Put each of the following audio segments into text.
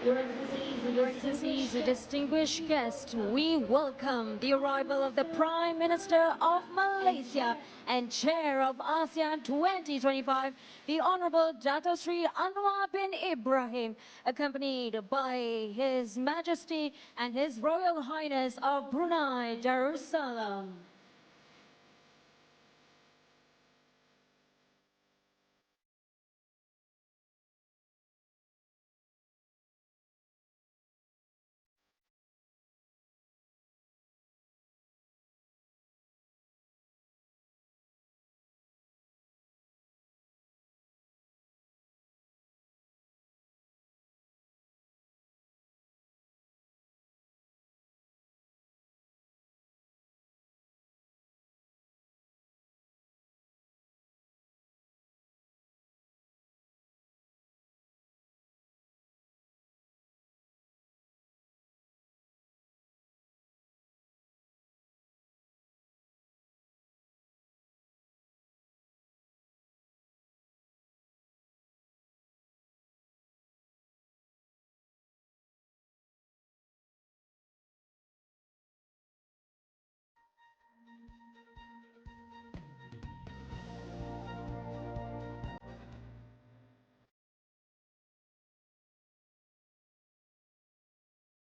Your Excellencies, distinguished guests, we welcome the arrival of the Prime Minister of Malaysia and Chair of ASEAN 2025, the Honorable Dato Sri Anwar bin Ibrahim, accompanied by His Majesty and His Royal Highness of Brunei Darussalam.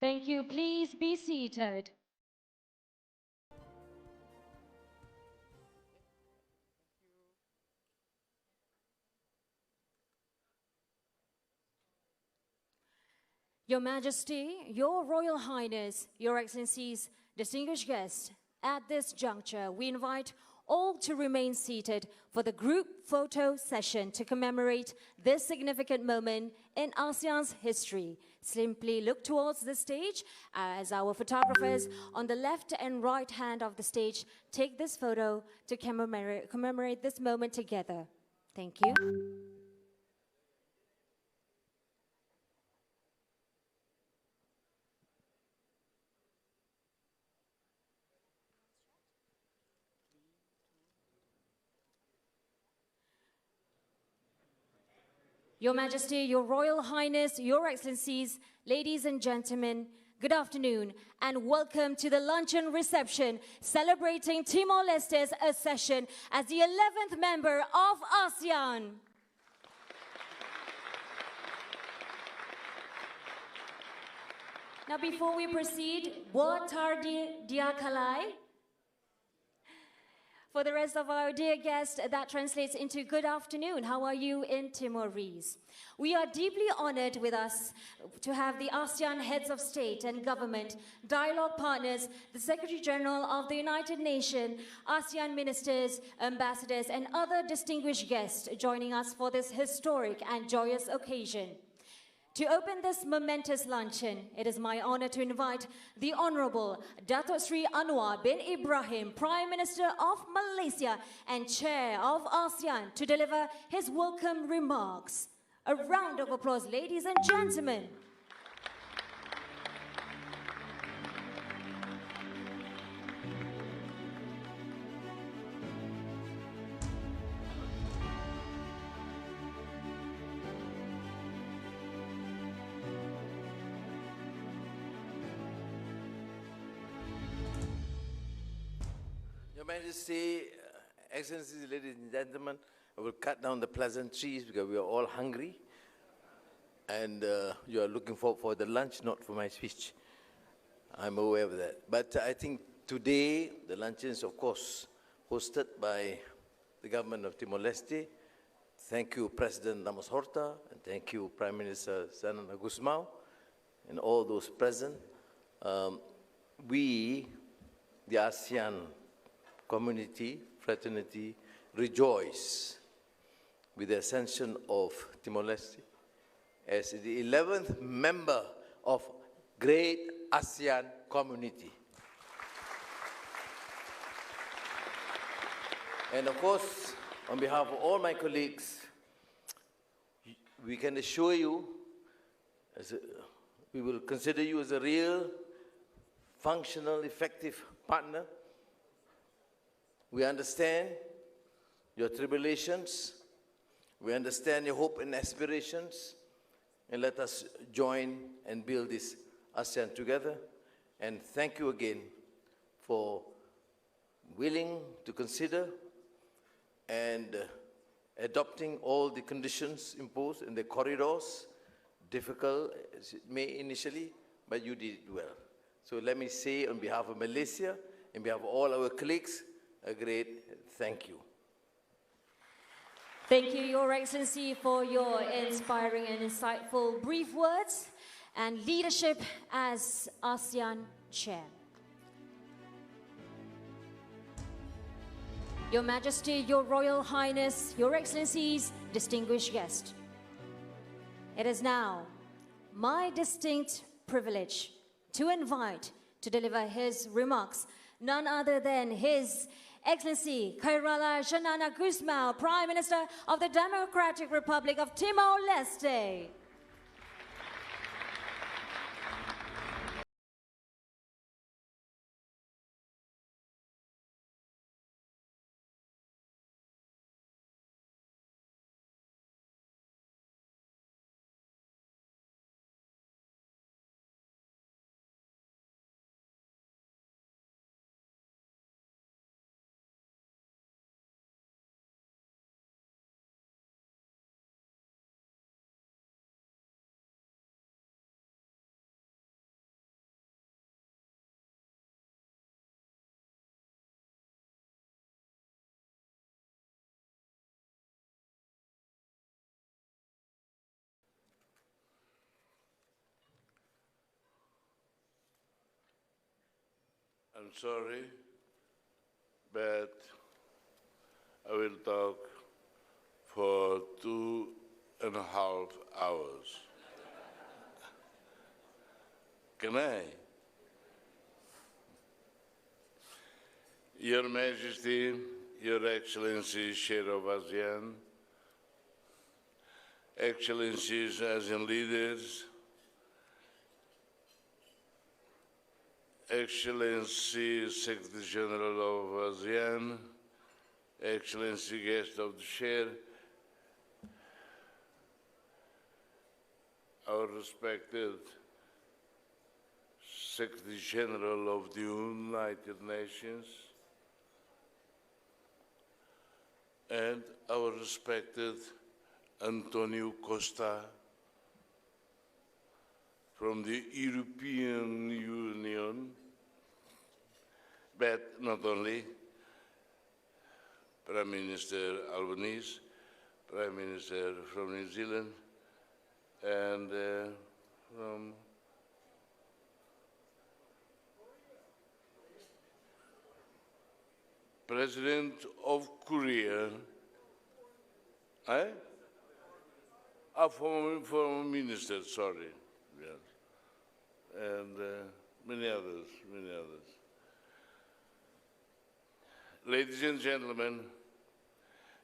Thank you. Please be seated. Your Majesty, Your Royal Highness, Your Excellencies, distinguished guests, at this juncture, we invite all to remain seated for the group photo session to commemorate this significant moment in ASEAN's history. Simply look towards the stage as our photographers on the left and right hand of the stage take this photo to commemorate this moment together. Thank you. Your Majesty, Your Royal Highness, Your Excellencies, ladies and gentlemen, good afternoon and welcome to the luncheon reception celebrating Timor-Leste's accession as the 11th member of ASEAN. Now before we proceed, boa tarde dia kalai. For the rest of our dear guests, that translates into good afternoon. How are you in Timorese? We are deeply honored with us to have the ASEAN heads of state and government, dialogue partners, the Secretary General of the United Nations, ASEAN ministers, ambassadors, and other distinguished guests joining us for this historic and joyous occasion. To open this momentous luncheon, it is my honor to invite the Honorable Dato Sri Anwar bin Ibrahim, Prime Minister of Malaysia and Chair of ASEAN, to deliver his welcome remarks. A round of applause, ladies and gentlemen. Your Majesty, Excellencies, ladies and gentlemen, I will cut down the pleasantries because we are all hungry and you are looking for the lunch, not for my speech. I'm aware of that. But I think today the luncheon is, of course, hosted by the government of Timor-Leste. Thank you, President Ramos Horta, and thank you, Prime Minister Sanana Gusmao, and all those present. We, the ASEAN community, fraternity, rejoice with the ascension of Timor-Leste as the 11th member of great ASEAN community. And of course, on behalf of all my colleagues, we can assure you, we will consider you as a real, functional, effective partner. We understand your tribulations, we understand your hope and aspirations, and let us join and build this ASEAN together. And thank you again for willing to consider and adopting all the conditions imposed in the corridors, difficult as it may initially, but you did it well. So let me say on behalf of Malaysia, on behalf of all our colleagues, a great thank you. Thank you, Your Excellency, for your inspiring and insightful brief words and leadership as ASEAN Chair. Your Majesty, Your Royal Highness, Your Excellencies, distinguished guest. It is now my distinct privilege to invite to deliver his remarks none other than His Excellency Khairala Shanana Gusmao, Prime Minister of the Democratic Republic of Timor Leste. I'm sorry, but I will talk for 2.5 hours. Can I? Your Majesty, Your Excellency, Chair of ASEAN, Excellencies, ASEAN leaders, Excellency Secretary General of ASEAN, Excellency Guest of the Chair, our respected Secretary General of the United Nations, and our respected Antonio Costa from the European Union, but not only, Prime Minister Albanese, Prime Minister from New Zealand, and from President of Korea, former minister, sorry, yes, and many others. Ladies and gentlemen,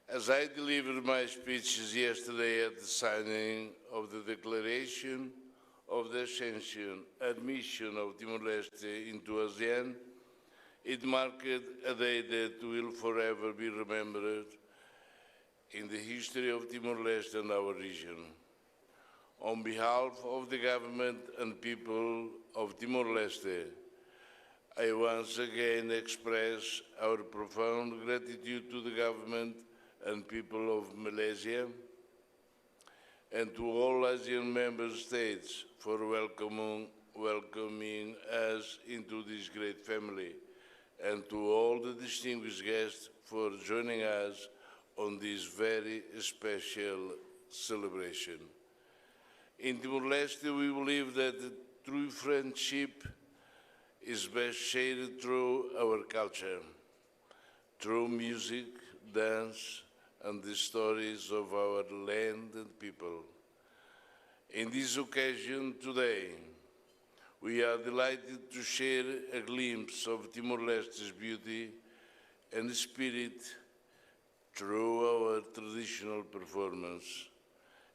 as I delivered my speeches yesterday at the signing of the Declaration of the Admission of Timor-Leste into ASEAN, it marked a day that will forever be remembered in the history of Timor-Leste and our region. On behalf of the government and people of Timor-Leste, I once again express our profound gratitude to the government and people of Malaysia and to all ASEAN member states for welcoming us into this great family, and to all the distinguished guests for joining us on this very special celebration. In Timor-Leste, we believe that the true friendship is best shared through our culture, through music, dance, and the stories of our land and people. In this occasion today, we are delighted to share a glimpse of Timor-Leste's beauty and spirit through our traditional performance.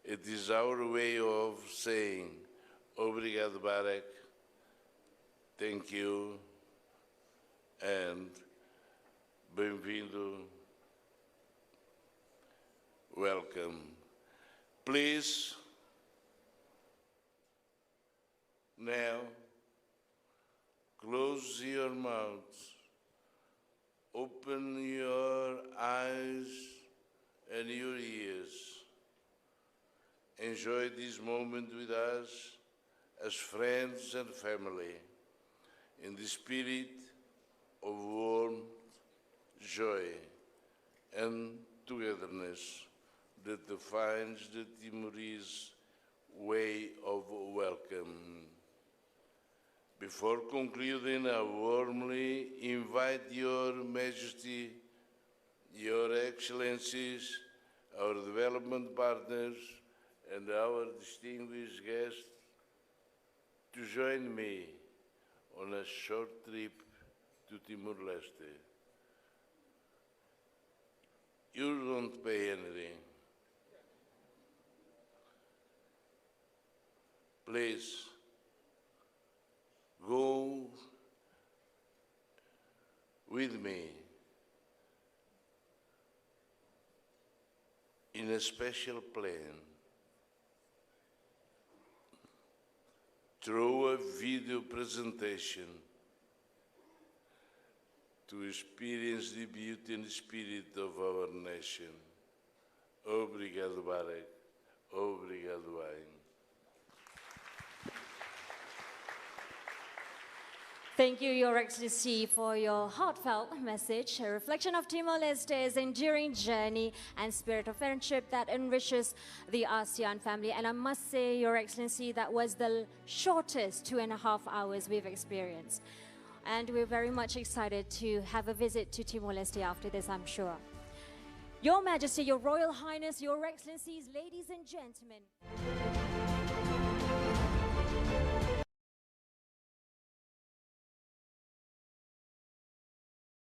It is our way of saying, Obrigado, Barak, thank you, and bem-vindo, welcome. Please Now, close your mouth, open your eyes and your ears. Enjoy this moment with us as friends and family, in the spirit of warmth, joy, and togetherness that defines the Timorese way of welcome. Before concluding, I warmly invite Your Majesty, Your Excellencies, our development partners, and our distinguished guests to join me on a short trip to Timor Leste. You don't pay anything. Please, go with me in a special plane through a video presentation to experience the beauty and spirit of our nation. Obrigado, Barak. Obrigado, Ain. Thank you, Your Excellency, for your heartfelt message, a reflection of Timor-Leste's enduring journey and spirit of friendship that enriches the ASEAN family. And I must say, Your Excellency, that was the shortest 2.5 hours we've experienced. And we're very much excited to have a visit to Timor-Leste after this, I'm sure. Your Majesty, Your Royal Highness, Your Excellencies, ladies and gentlemen.